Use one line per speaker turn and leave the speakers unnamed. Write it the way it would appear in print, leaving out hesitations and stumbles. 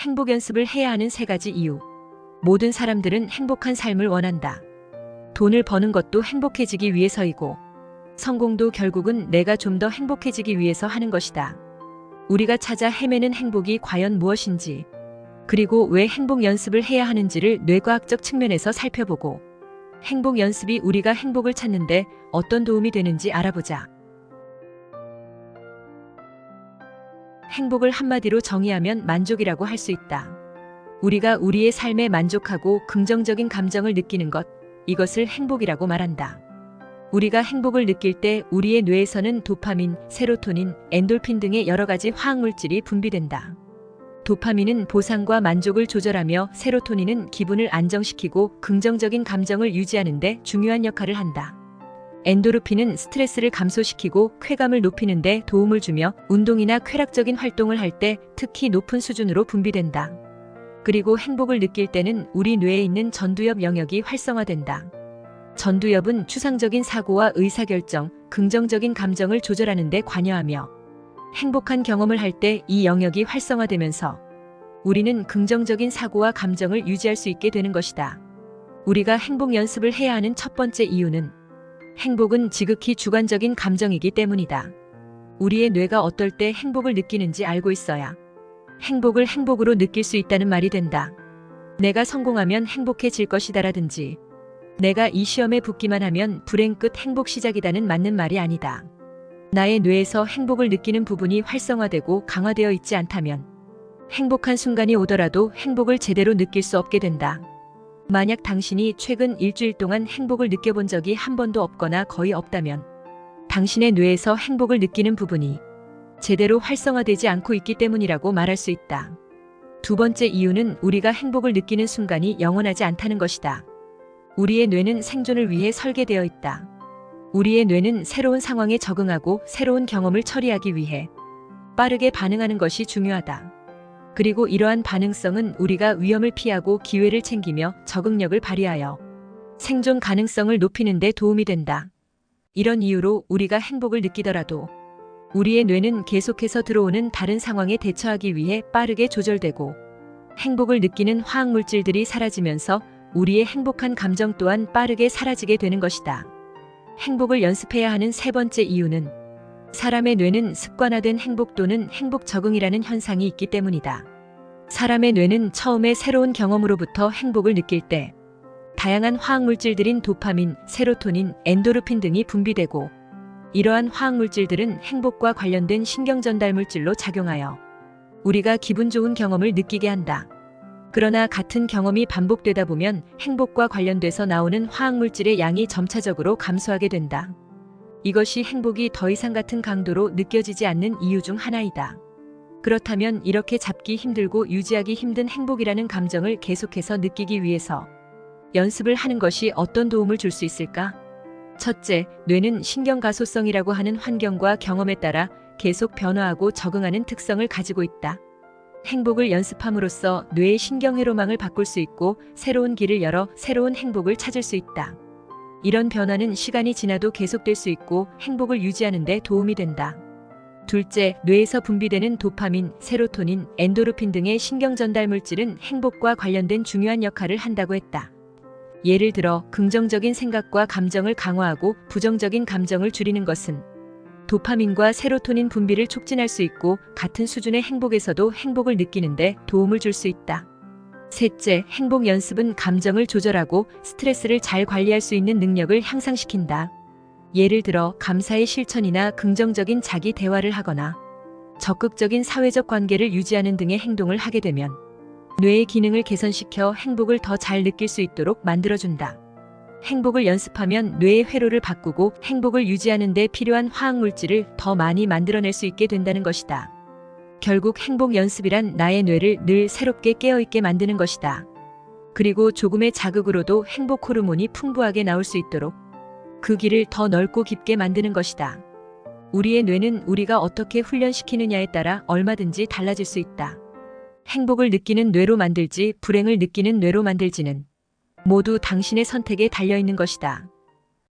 행복 연습을 해야 하는 3가지 이유. 모든 사람들은 행복한 삶을 원한다. 돈을 버는 것도 행복해지기 위해서이고, 성공도 결국은 내가 좀 더 행복해지기 위해서 하는 것이다. 우리가 찾아 헤매는 행복이 과연 무엇인지, 그리고 왜 행복 연습을 해야 하는지를 뇌과학적 측면에서 살펴보고, 행복 연습이 우리가 행복을 찾는데 어떤 도움이 되는지 알아보자. 행복을 한마디로 정의하면 만족이라고 할 수 있다. 우리가 우리의 삶에 만족하고 긍정적인 감정을 느끼는 것, 이것을 행복이라고 말한다. 우리가 행복을 느낄 때 우리의 뇌에서는 도파민, 세로토닌, 엔돌핀 등의 여러 가지 화학물질이 분비된다. 도파민은 보상과 만족을 조절하며 세로토닌은 기분을 안정시키고 긍정적인 감정을 유지하는 데 중요한 역할을 한다. 엔도르핀은 스트레스를 감소시키고 쾌감을 높이는 데 도움을 주며 운동이나 쾌락적인 활동을 할 때 특히 높은 수준으로 분비된다. 그리고 행복을 느낄 때는 우리 뇌에 있는 전두엽 영역이 활성화된다. 전두엽은 추상적인 사고와 의사결정, 긍정적인 감정을 조절하는 데 관여하며 행복한 경험을 할 때 이 영역이 활성화되면서 우리는 긍정적인 사고와 감정을 유지할 수 있게 되는 것이다. 우리가 행복 연습을 해야 하는 첫 번째 이유는 행복은 지극히 주관적인 감정이기 때문이다. 우리의 뇌가 어떨 때 행복을 느끼는지 알고 있어야 행복을 행복으로 느낄 수 있다는 말이 된다. 내가 성공하면 행복해질 것이다라든지 내가 이 시험에 붙기만 하면 불행 끝 행복 시작이다는 맞는 말이 아니다. 나의 뇌에서 행복을 느끼는 부분이 활성화되고 강화되어 있지 않다면 행복한 순간이 오더라도 행복을 제대로 느낄 수 없게 된다. 만약 당신이 최근 일주일 동안 행복을 느껴본 적이 한 번도 없거나 거의 없다면 당신의 뇌에서 행복을 느끼는 부분이 제대로 활성화되지 않고 있기 때문이라고 말할 수 있다. 두 번째 이유는 우리가 행복을 느끼는 순간이 영원하지 않다는 것이다. 우리의 뇌는 생존을 위해 설계되어 있다. 우리의 뇌는 새로운 상황에 적응하고 새로운 경험을 처리하기 위해 빠르게 반응하는 것이 중요하다. 그리고 이러한 반응성은 우리가 위험을 피하고 기회를 챙기며 적응력을 발휘하여 생존 가능성을 높이는 데 도움이 된다. 이런 이유로 우리가 행복을 느끼더라도 우리의 뇌는 계속해서 들어오는 다른 상황에 대처하기 위해 빠르게 조절되고 행복을 느끼는 화학물질들이 사라지면서 우리의 행복한 감정 또한 빠르게 사라지게 되는 것이다. 행복을 연습해야 하는 3번째 이유는 사람의 뇌는 습관화된 행복 또는 행복 적응이라는 현상이 있기 때문이다. 사람의 뇌는 처음에 새로운 경험으로부터 행복을 느낄 때 다양한 화학물질들인 도파민, 세로토닌, 엔도르핀 등이 분비되고 이러한 화학물질들은 행복과 관련된 신경전달물질로 작용하여 우리가 기분 좋은 경험을 느끼게 한다. 그러나 같은 경험이 반복되다 보면 행복과 관련돼서 나오는 화학물질의 양이 점차적으로 감소하게 된다. 이것이 행복이 더 이상 같은 강도로 느껴지지 않는 이유 중 하나이다. 그렇다면 이렇게 잡기 힘들고 유지하기 힘든 행복이라는 감정을 계속해서 느끼기 위해서 연습을 하는 것이 어떤 도움을 줄 수 있을까? 첫째, 뇌는 신경가소성이라고 하는 환경과 경험에 따라 계속 변화하고 적응하는 특성을 가지고 있다. 행복을 연습함으로써 뇌의 신경회로망을 바꿀 수 있고 새로운 길을 열어 새로운 행복을 찾을 수 있다. 이런 변화는 시간이 지나도 계속될 수 있고 행복을 유지하는 데 도움이 된다. 둘째, 뇌에서 분비되는 도파민, 세로토닌, 엔도르핀 등의 신경전달물질은 행복과 관련된 중요한 역할을 한다고 했다. 예를 들어 긍정적인 생각과 감정을 강화하고 부정적인 감정을 줄이는 것은 도파민과 세로토닌 분비를 촉진할 수 있고 같은 수준의 행복에서도 행복을 느끼는데 도움을 줄 수 있다. 셋째, 행복 연습은 감정을 조절하고 스트레스를 잘 관리할 수 있는 능력을 향상시킨다. 예를 들어 감사의 실천이나 긍정적인 자기 대화를 하거나 적극적인 사회적 관계를 유지하는 등의 행동을 하게 되면 뇌의 기능을 개선시켜 행복을 더 잘 느낄 수 있도록 만들어준다. 행복을 연습하면 뇌의 회로를 바꾸고 행복을 유지하는 데 필요한 화학물질을 더 많이 만들어낼 수 있게 된다는 것이다. 결국 행복 연습이란 나의 뇌를 늘 새롭게 깨어있게 만드는 것이다. 그리고 조금의 자극으로도 행복 호르몬이 풍부하게 나올 수 있도록 그 길을 더 넓고 깊게 만드는 것이다. 우리의 뇌는 우리가 어떻게 훈련시키느냐에 따라 얼마든지 달라질 수 있다. 행복을 느끼는 뇌로 만들지 불행을 느끼는 뇌로 만들지는 모두 당신의 선택에 달려있는 것이다.